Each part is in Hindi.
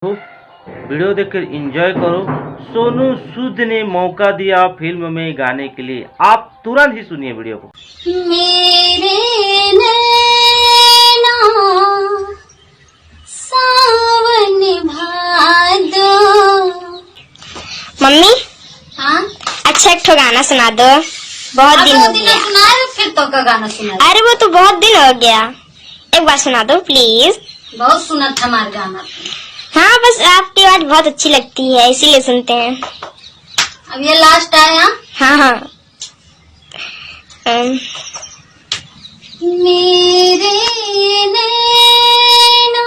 हो, वीडियो देखकर एंजॉय करो। सोनू सूद ने मौका दिया फिल्म में गाने के लिए, आप तुरंत ही सुनिए वीडियो को। मेरे नैना सावन भादो। मम्मी, हाँ, अच्छा एक ठो गाना सुना दो, बहुत दिन हो गया। सुनाए फिर तो का गाना सुना। अरे वो तो बहुत दिन हो गया, एक बार सुना दो प्लीज। बहुत सुना था हमारा गाना। हाँ, बस आपकी आवाज बहुत अच्छी लगती है इसीलिए सुनते हैं। अब ये लास्ट आया। हाँ हाँ। मेरे नैना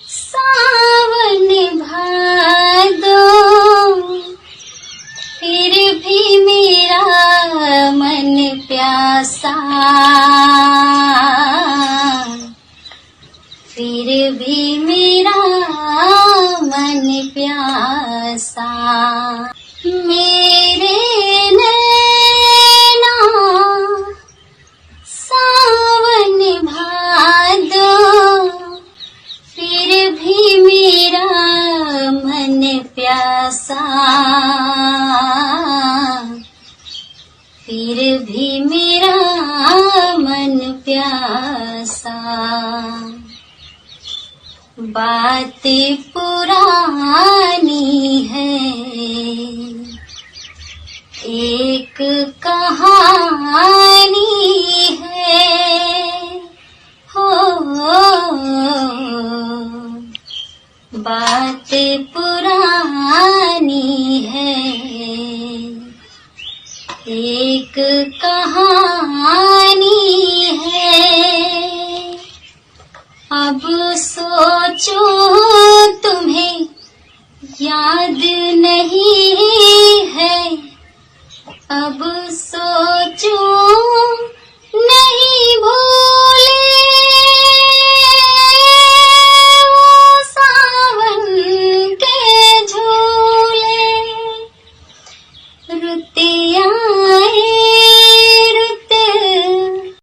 सावन भादो, फिर भी मेरा मन प्यासा, फिर भी मेरा मन प्यासा। मेरे नैना सावन भादो, फिर भी मेरा मन प्यासा, फिर भी मेरा मन प्यासा। बात पुरानी है, एक कहानी है, हो बात पुरानी है, एक कहानी